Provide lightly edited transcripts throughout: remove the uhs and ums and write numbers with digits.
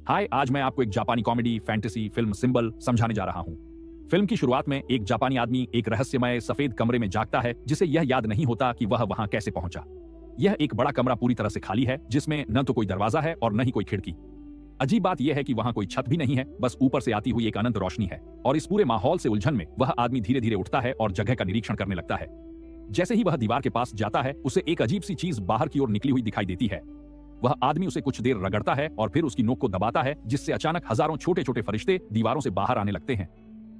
हाय, आज मैं आपको एक जापानी कॉमेडी फैंटेसी फिल्म सिंबल समझाने जा रहा हूँ। फिल्म की शुरुआत में एक जापानी आदमी एक रहस्यमय सफेद कमरे में जागता है, जिसे यह याद नहीं होता कि वह वहां कैसे पहुंचा। यह एक बड़ा कमरा पूरी तरह से खाली है, जिसमें न तो कोई दरवाजा है और न ही कोई खिड़की। अजीब बात यह है कि वहां कोई छत भी नहीं है, बस ऊपर से आती हुई एक अनंत रोशनी है। और इस पूरे माहौल से उलझन में वह आदमी धीरे धीरे उठता है और जगह का निरीक्षण करने लगता है। जैसे ही वह दीवार के पास जाता है, उसे एक अजीब सी चीज बाहर की ओर निकली हुई दिखाई देती है। वह आदमी उसे कुछ देर रगड़ता है और फिर उसकी नोक को दबाता है, जिससे अचानक हजारों छोटे छोटे फरिश्ते दीवारों से बाहर आने लगते हैं।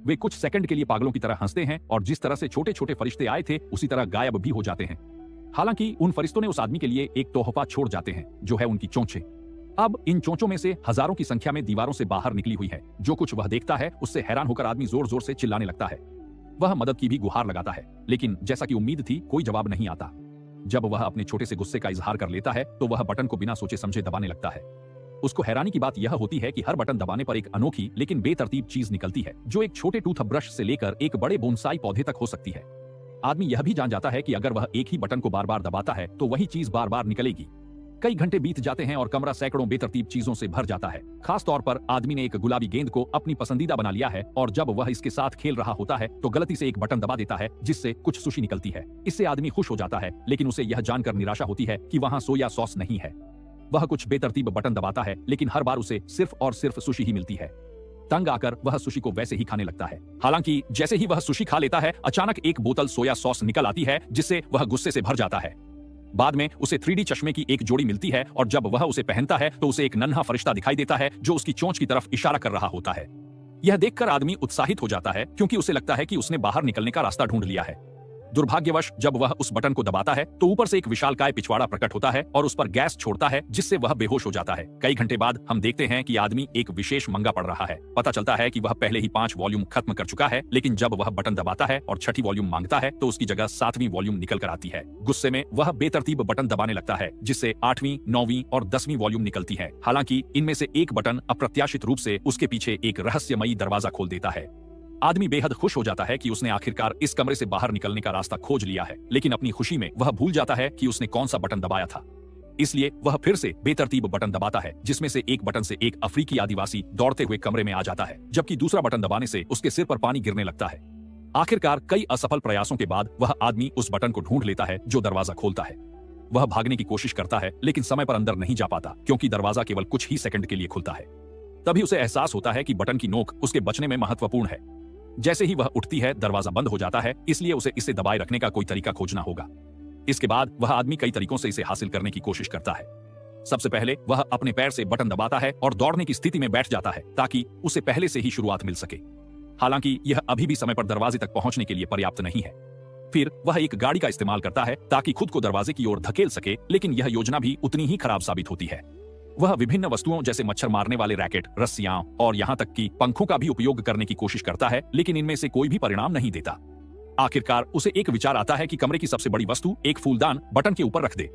वे कुछ सेकंड के लिए पागलों की तरह हंसते हैं और जिस तरह से छोटे छोटे फरिश्ते आए थे उसी तरह गायब भी हो जाते हैं। हालांकि उन फरिश्तों ने उस आदमी के लिए एक तोहफा छोड़ जाते हैं, जो है उनकी चोंचें। अब इन चोंचों में से हजारों की संख्या में दीवारों से बाहर निकली हुई है। जो कुछ वह देखता है उससे हैरान होकर आदमी जोर जोर से चिल्लाने लगता है। वह मदद की भी गुहार लगाता है, लेकिन जैसा कि उम्मीद थी, कोई जवाब नहीं आता। जब वह अपने छोटे से गुस्से का इजहार कर लेता है तो वह बटन को बिना सोचे समझे दबाने लगता है। उसको हैरानी की बात यह होती है कि हर बटन दबाने पर एक अनोखी लेकिन बेतरतीब चीज निकलती है, जो एक छोटे टूथब्रश से लेकर एक बड़े बोनसाई पौधे तक हो सकती है। आदमी यह भी जान जाता है कि अगर वह एक ही बटन को बार बार दबाता है तो वही चीज बार बार निकलेगी। कई घंटे बीत जाते हैं और कमरा सैकड़ों बेतरतीब चीजों से भर जाता है। खास तौर पर आदमी ने एक गुलाबी गेंद को अपनी पसंदीदा बना लिया है और जब वह इसके साथ खेल रहा होता है तो गलती से एक बटन दबा देता है, जिससे कुछ सुशी निकलती है। इससे आदमी खुश हो जाता है, लेकिन उसे यह जानकर निराशा होती है कि वहां सोया सॉस नहीं है। वह कुछ बेतरतीब बटन दबाता है, लेकिन हर बार उसे सिर्फ और सिर्फ सुशी ही मिलती है। तंग आकर वह सुशी को वैसे ही खाने लगता है। हालांकि जैसे ही वह सुशी खा लेता है, अचानक एक बोतल सोया सॉस निकल आती है, जिससे वह गुस्से से भर जाता है। बाद में उसे 3D चश्मे की एक जोड़ी मिलती है और जब वह उसे पहनता है तो उसे एक नन्हा फरिश्ता दिखाई देता है, जो उसकी चोंच की तरफ इशारा कर रहा होता है। यह देखकर आदमी उत्साहित हो जाता है, क्योंकि उसे लगता है कि उसने बाहर निकलने का रास्ता ढूंढ लिया है। दुर्भाग्यवश जब वह उस बटन को दबाता है तो ऊपर से एक विशालकाय पिछवाड़ा प्रकट होता है और उस पर गैस छोड़ता है, जिससे वह बेहोश हो जाता है। कई घंटे बाद हम देखते हैं कि आदमी एक विशेष मंगा पढ़ रहा है। पता चलता है कि वह पहले ही 5 वॉल्यूम खत्म कर चुका है, लेकिन जब वह बटन दबाता है और 6ठी वॉल्यूम मांगता है तो उसकी जगह 7वीं वॉल्यूम निकल कर आती है। गुस्से में वह बेतरतीब बटन दबाने लगता है, जिससे 8वीं, 9वीं और 10वीं वॉल्यूम निकलती है। हालांकि इनमें से एक बटन अप्रत्याशित रूप से उसके पीछे एक रहस्यमयी दरवाजा खोल देता है। आदमी बेहद खुश हो जाता है कि उसने आखिरकार इस कमरे से बाहर निकलने का रास्ता खोज लिया है, लेकिन अपनी खुशी में वह भूल जाता है कि उसने कौन सा बटन दबाया था। इसलिए वह फिर से बेतरतीब बटन दबाता है, जिसमें से एक बटन से एक अफ्रीकी आदिवासी दौड़ते हुए कमरे में आ जाता है, जबकि दूसरा बटन दबाने से उसके सिर पर पानी गिरने लगता है। आखिरकार कई असफल प्रयासों के बाद वह आदमी उस बटन को ढूंढ लेता है जो दरवाजा खोलता है। वह भागने की कोशिश करता है, लेकिन समय पर अंदर नहीं जा पाता, क्योंकि दरवाजा केवल कुछ ही सेकंड के लिए खुलता है। तभी उसे एहसास होता है कि बटन की नोक उसके बचने में महत्वपूर्ण है। जैसे ही वह उठती है, दरवाजा बंद हो जाता है, इसलिए उसे इसे दबाए रखने का कोई तरीका खोजना होगा। इसके बाद वह आदमी कई तरीकों से इसे हासिल करने की कोशिश करता है। सबसे पहले वह अपने पैर से बटन दबाता है और दौड़ने की स्थिति में बैठ जाता है, ताकि उसे पहले से ही शुरुआत मिल सके। हालांकि यह अभी भी समय पर दरवाजे तक पहुंचने के लिए पर्याप्त नहीं है। फिर वह एक गाड़ी का इस्तेमाल करता है ताकि खुद को दरवाजे की ओर धकेल सके, लेकिन यह योजना भी उतनी ही खराब साबित होती है। वह विभिन्न वस्तुओं जैसे मच्छर मारने वाले रैकेट, रस्सियां और यहाँ तक कि पंखों का भी उपयोग करने की कोशिश करता है, लेकिन इनमें से कोई भी परिणाम नहीं देता। आखिरकार उसे एक विचार आता है कि कमरे की सबसे बड़ी वस्तु, एक फूलदान, बटन के ऊपर रख दे।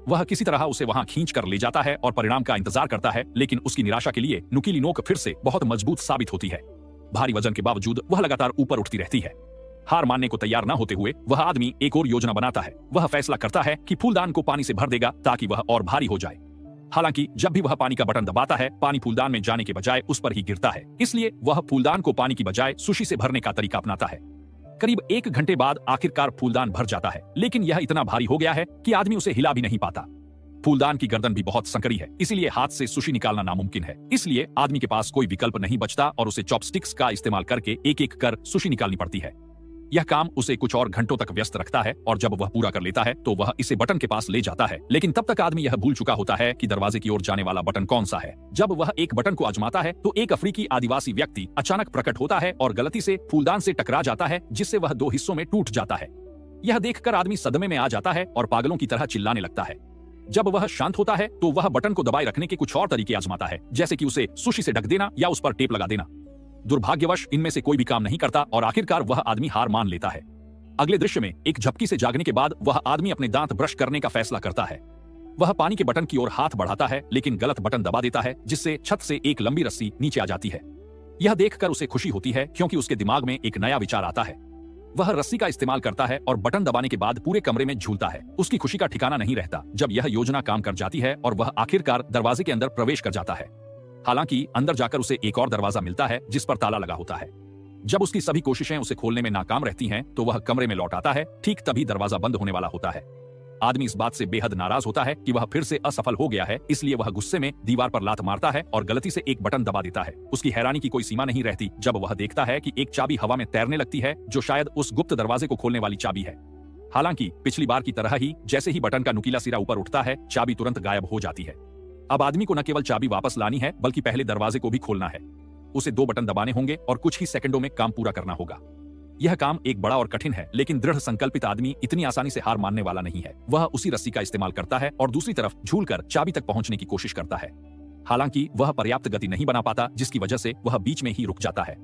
वह किसी तरह उसे वहां खींच कर ले जाता है और परिणाम का इंतजार करता है, लेकिन उसकी निराशा के लिए नुकीली नोक फिर से बहुत मजबूत साबित होती है। भारी वजन के बावजूद वह लगातार ऊपर उठती रहती है। हार मानने को तैयार न होते हुए वह आदमी एक और योजना बनाता है। वह फैसला करता है कि फूलदान को पानी से भर देगा ताकि वह और भारी हो जाए। हालांकि जब भी वह पानी का बटन दबाता है, पानी फूलदान में जाने के बजाय उस पर ही गिरता है। इसलिए वह फूलदान को पानी की बजाय सुशी से भरने का तरीका अपनाता है। करीब 1 घंटे बाद आखिरकार फूलदान भर जाता है, लेकिन यह इतना भारी हो गया है कि आदमी उसे हिला भी नहीं पाता। फूलदान की गर्दन भी बहुत संकरी है, इसीलिए हाथ से सुशी निकालना नामुमकिन है। इसलिए आदमी के पास कोई विकल्प नहीं बचता और उसे चॉपस्टिक्स का इस्तेमाल करके एक एक कर सुशी निकालनी पड़ती है। यह काम उसे कुछ और घंटों तक व्यस्त रखता है और जब वह पूरा कर लेता है तो वह इसे बटन के पास ले जाता है, लेकिन तब तक आदमी यह भूल चुका होता है कि दरवाजे की ओर जाने वाला बटन कौन सा है। जब वह एक बटन को आजमाता है तो एक अफ्रीकी आदिवासी व्यक्ति अचानक प्रकट होता है और गलती से फूलदान से टकरा जाता है, जिससे वह 2 हिस्सों में टूट जाता है। यह देखकर आदमी सदमे में आ जाता है और पागलों की तरह चिल्लाने लगता है। जब वह शांत होता है तो वह बटन को दबाए रखने के कुछ और तरीके आजमाता है, जैसे कि उसे सुशी से ढक देना या उस पर टेप लगा देना। दुर्भाग्यवश इनमें से कोई भी काम नहीं करता और आखिरकार वह आदमी हार मान लेता है। अगले दृश्य में एक झपकी से जागने के बाद वह आदमी अपने दांत ब्रश करने का फैसला करता है। वह पानी के बटन की ओर हाथ बढ़ाता है, लेकिन गलत बटन दबा देता है, जिससे छत से एक लंबी रस्सी नीचे आ जाती है। यह देखकर उसे खुशी होती है, क्योंकि उसके दिमाग में एक नया विचार आता है। वह रस्सी का इस्तेमाल करता है और बटन दबाने के बाद पूरे कमरे में झूलता है। उसकी खुशी का ठिकाना नहीं रहता जब यह योजना काम कर जाती है और वह आखिरकार दरवाजे के अंदर प्रवेश कर जाता है। हालांकि अंदर जाकर उसे एक और दरवाजा मिलता है जिस पर ताला लगा होता है। जब उसकी सभी कोशिशें उसे खोलने में नाकाम रहती हैं, तो वह कमरे में लौट आता है। ठीक तभी दरवाजा बंद होने वाला होता है। आदमी इस बात से बेहद नाराज होता है कि वह फिर से असफल हो गया है, इसलिए वह गुस्से में दीवार पर लात मारता है और गलती से एक बटन दबा देता है। उसकी हैरानी की कोई सीमा नहीं रहती जब वह देखता है कि एक चाबी हवा में तैरने लगती है, जो शायद उस गुप्त दरवाजे को खोलने वाली चाबी है। हालांकि पिछली बार की तरह ही जैसे ही बटन का नुकीला सिरा ऊपर उठता है, चाबी तुरंत गायब हो जाती है। अब आदमी को न केवल चाबी वापस लानी है, बल्कि पहले दरवाजे को भी खोलना है। उसे 2 बटन दबाने होंगे और कुछ ही सेकंडों में काम पूरा करना होगा। यह काम एक बड़ा और कठिन है, लेकिन दृढ़ संकल्पित आदमी इतनी आसानी से हार मानने वाला नहीं है। वह उसी रस्सी का इस्तेमाल करता है और दूसरी तरफ झूलकर चाबी तक पहुंचने की कोशिश करता है। हालांकि वह पर्याप्त गति नहीं बना पाता, जिसकी वजह से वह बीच में ही रुक जाता है।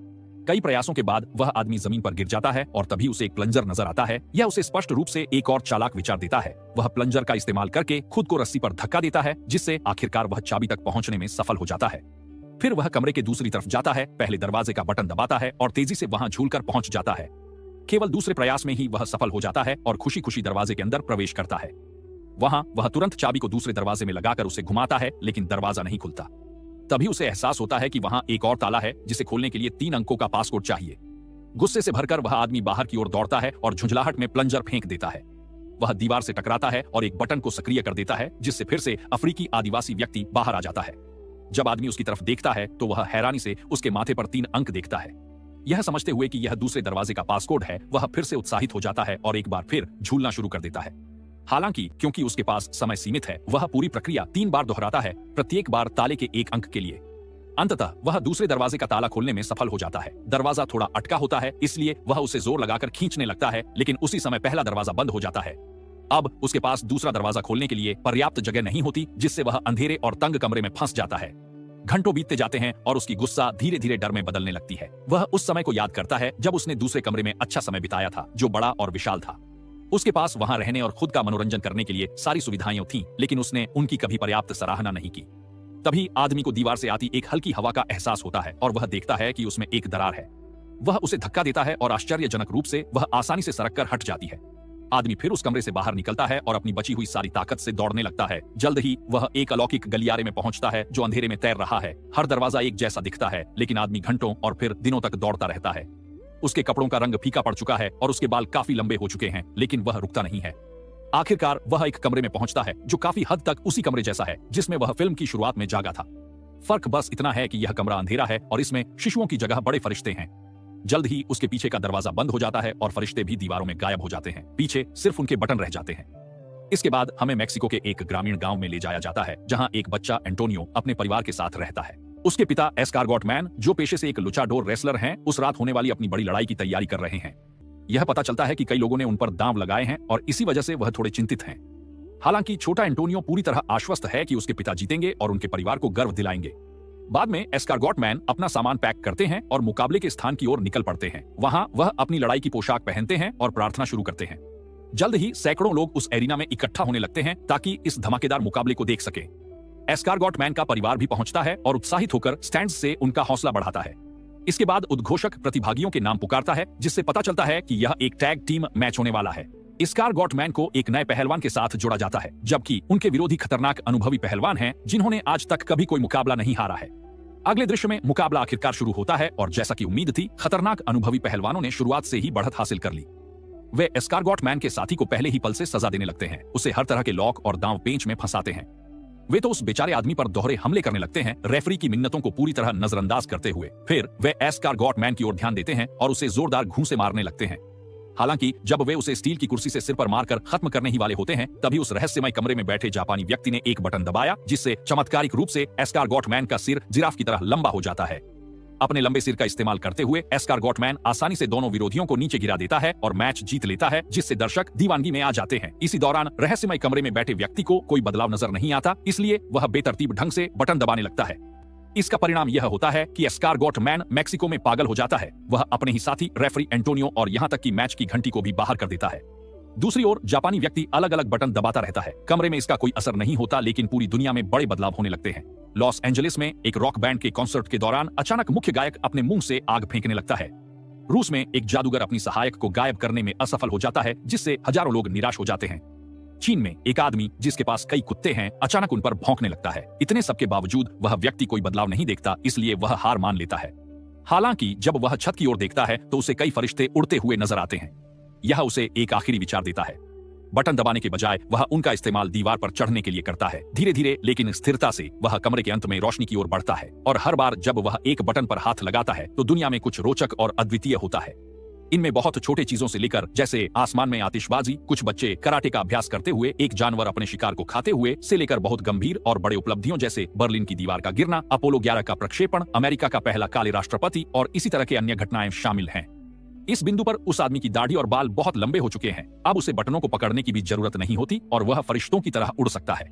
कई प्रयासों के बाद वह आदमी जमीन पर गिर जाता है और तभी उसे एक प्लंजर नजर आता है। यह उसे स्पष्ट रूप से एक और चालाक विचार देता है। वह प्लंजर का इस्तेमाल करके खुद को रस्सी पर धक्का देता है, जिससे आखिरकार वह चाबी तक पहुंचने में सफल हो जाता है। फिर वह कमरे के दूसरी तरफ जाता है, पहले दरवाजे का बटन दबाता है और तेजी से वहां झूलकर पहुंच जाता है। केवल दूसरे प्रयास में ही वह सफल हो जाता है और खुशी खुशी दरवाजे के अंदर प्रवेश करता है। वहां वह तुरंत चाबी को दूसरे दरवाजे में लगाकर उसे घुमाता है, लेकिन दरवाजा नहीं खुलता। तभी उसे एहसास होता है कि वहां एक और ताला है, जिसे खोलने के लिए 3 अंकों का पासकोड चाहिए। गुस्से से भरकर वह आदमी बाहर की ओर दौड़ता है और झुंझलाहट में प्लंजर फेंक देता है। वह दीवार से टकराता है और एक बटन को सक्रिय कर देता है, जिससे फिर से अफ्रीकी आदिवासी व्यक्ति बाहर आ जाता है। जब आदमी उसकी तरफ देखता है तो वह हैरानी से उसके माथे पर 3 अंक देखता है। यह समझते हुए कि यह दूसरे दरवाजे का पासकोड है, वह फिर से उत्साहित हो जाता है और एक बार फिर झूलना शुरू कर देता है। हालांकि क्योंकि उसके पास समय सीमित है, वह पूरी प्रक्रिया 3 बार दोहराता है, प्रत्येक बार ताले के 1 अंक के लिए। अंततः वह दूसरे दरवाजे का ताला खोलने में सफल हो जाता है। दरवाजा थोड़ा अटका होता है, इसलिए वह उसे जोर लगाकर खींचने लगता है, लेकिन उसी समय पहला दरवाजा बंद हो जाता है। अब उसके पास दूसरा दरवाजा खोलने के लिए पर्याप्त जगह नहीं होती, जिससे वह अंधेरे और तंग कमरे में फंस जाता है। घंटों बीतते जाते हैं और उसकी गुस्सा धीरे धीरे डर में बदलने लगती है। वह उस समय को याद करता है जब उसने दूसरे कमरे में अच्छा समय बिताया था, जो बड़ा और विशाल था। उसके पास वहां रहने और खुद का मनोरंजन करने के लिए सारी सुविधाएं थीं, लेकिन उसने उनकी कभी पर्याप्त सराहना नहीं की। तभी आदमी को दीवार से आती एक हल्की हवा का एहसास होता है और वह देखता है कि उसमें एक दरार है। वह उसे धक्का देता है और आश्चर्यजनक रूप से वह आसानी से सरक कर हट जाती है। आदमी फिर उस कमरे से बाहर निकलता है और अपनी बची हुई सारी ताकत से दौड़ने लगता है। जल्द ही वह एक अलौकिक गलियारे में पहुंचता है जो अंधेरे में तैर रहा है। हर दरवाजा एक जैसा दिखता है, लेकिन आदमी घंटों और फिर दिनों तक दौड़ता रहता है। उसके कपड़ों का रंग फीका पड़ चुका है और उसके बाल काफी लंबे हो चुके हैं, लेकिन वह रुकता नहीं है। आखिरकार वह एक कमरे में पहुंचता है जो काफी हद तक उसी कमरे जैसा है जिसमें वह फिल्म की शुरुआत में जागा था। फर्क बस इतना है कि यह कमरा अंधेरा है और इसमें शिशुओं की जगह बड़े फरिश्ते हैं। जल्द ही उसके पीछे का दरवाजा बंद हो जाता है और फरिश्ते भी दीवारों में गायब हो जाते हैं। पीछे सिर्फ उनके बटन रह जाते हैं। इसके बाद हमें मेक्सिको के एक ग्रामीण गांव में ले जाया जाता है, जहां एक बच्चा एंटोनियो अपने परिवार के साथ रहता है। उसके पिता एस्कारगॉट मैन, जो पेशे से एक लुचाडोर रेसलर हैं, उस रात होने वाली अपनी बड़ी लड़ाई की तैयारी कर रहे हैं। यह पता चलता है कि कई लोगों ने उन पर दांव लगाए हैं और इसी वजह से वह थोड़े चिंतित हैं। हालांकि छोटा एंटोनियो पूरी तरह आश्वस्त है कि उसके पिता जीतेंगे और उनके परिवार को गर्व दिलाएंगे। बाद में एस्कारगॉट मैन अपना सामान पैक करते हैं और मुकाबले के स्थान की ओर निकल पड़ते हैं। वहां वह अपनी लड़ाई की पोशाक पहनते हैं और प्रार्थना शुरू करते हैं। जल्द ही सैकड़ों लोग उस एरिना में इकट्ठा होने लगते हैं ताकि इस धमाकेदार मुकाबले को देख सके। एस्कारगॉट मैन का परिवार भी पहुंचता है और उत्साहित होकर स्टैंड्स से उनका हौसला बढ़ाता है। इसके बाद उद्घोषक प्रतिभागियों के नाम पुकारता है, जिससे पता चलता है कि यह एक टैग टीम मैच होने वाला है। एस्कारगॉट मैन को एक नए पहलवान के साथ जोड़ा जाता है, जबकि उनके विरोधी खतरनाक अनुभवी पहलवान हैं जिन्होंने आज तक कभी कोई मुकाबला नहीं हारा है। अगले दृश्य में मुकाबला आखिरकार शुरू होता है और जैसा कि उम्मीद थी, खतरनाक अनुभवी पहलवानों ने शुरुआत से ही बढ़त हासिल कर ली। वे एस्कारगॉट मैन के साथी को पहले ही पल से सजा देने लगते हैं, उसे हर तरह के लॉक और दांव पेंच में फंसाते हैं। वे तो उस बेचारे आदमी पर दोहरे हमले करने लगते हैं, रेफरी की मिन्नतों को पूरी तरह नजरअंदाज करते हुए। फिर वे एस्कारगॉट मैन की ओर ध्यान देते हैं और उसे जोरदार घूंसे मारने लगते हैं। हालांकि जब वे उसे स्टील की कुर्सी से सिर पर मारकर खत्म करने ही वाले होते हैं, तभी उस रहस्यमय कमरे में बैठे जापानी व्यक्ति ने एक बटन दबाया, जिससे चमत्कारिक रूप से एस्कारगॉट मैन का सिर जिराफ की तरह लंबा हो जाता है। अपने लंबे सिर का इस्तेमाल करते हुए एस्कारगॉट मैन आसानी से दोनों विरोधियों को नीचे गिरा देता है और मैच जीत लेता है, जिससे दर्शक दीवानगी में आ जाते हैं। इसी दौरान रहस्यमय कमरे में बैठे व्यक्ति को कोई बदलाव नजर नहीं आता, इसलिए वह बेतरतीब ढंग से बटन दबाने लगता है। इसका परिणाम यह होता है कि एस्कारगॉट मैन मेक्सिको में पागल हो जाता है। वह अपने ही साथी रेफरी एंटोनियो और यहां तक कि मैच की घंटी को भी बाहर कर देता है। दूसरी ओर जापानी व्यक्ति अलग अलग बटन दबाता रहता है। कमरे में इसका कोई असर नहीं होता, लेकिन पूरी दुनिया में बड़े बदलाव होने लगते हैं। लॉस एंजलिस में एक रॉक बैंड के कॉन्सर्ट के दौरान अचानक मुख्य गायक अपने मुंह से आग फेंकने लगता है। रूस में एक जादूगर अपनी सहायक को गायब करने में असफल हो जाता है, जिससे हजारों लोग निराश हो जाते हैं। चीन में एक आदमी जिसके पास कई कुत्ते हैं अचानक उन पर भौंकने लगता है। इतने सबके बावजूद वह व्यक्ति कोई बदलाव नहीं देखता, इसलिए वह हार मान लेता है। हालांकि जब वह छत की ओर देखता है तो उसे कई फरिश्ते उड़ते हुए नजर आते हैं। यह उसे एक आखिरी विचार देता है। बटन दबाने के बजाय वह उनका इस्तेमाल दीवार पर चढ़ने के लिए करता है। धीरे धीरे लेकिन स्थिरता से वह कमरे के अंत में रोशनी की ओर बढ़ता है और हर बार जब वह एक बटन पर हाथ लगाता है तो दुनिया में कुछ रोचक और अद्वितीय होता है। इनमें बहुत छोटे चीजों से लेकर जैसे आसमान में आतिशबाजी, कुछ बच्चे कराटे का अभ्यास करते हुए, एक जानवर अपने शिकार को खाते हुए से लेकर बहुत गंभीर और बड़े उपलब्धियों जैसे बर्लिन की दीवार का गिरना, अपोलो 11 का प्रक्षेपण, अमेरिका का पहला काले राष्ट्रपति और इसी तरह के अन्य घटनाएं शामिल हैं। इस बिंदु पर उस आदमी की दाढ़ी और बाल बहुत लंबे हो चुके हैं। अब उसे बटनों को पकड़ने की भी जरूरत नहीं होती और वह फरिश्तों की तरह उड़ सकता है।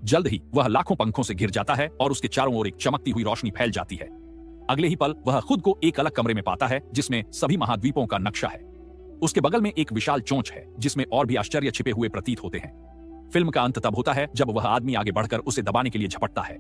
जल्द ही वह लाखों पंखों से घिर जाता है और उसके चारों ओर एक चमकती हुई रोशनी फैल जाती है। अगले ही पल वह खुद को एक अलग कमरे में पाता है जिसमें सभी महाद्वीपों का नक्शा है। उसके बगल में एक विशाल चोंच है जिसमें और भी आश्चर्य छिपे हुए प्रतीत होते हैं। फिल्म का अंत तब होता है जब वह आदमी आगे बढ़कर उसे दबाने के लिए झपटता है।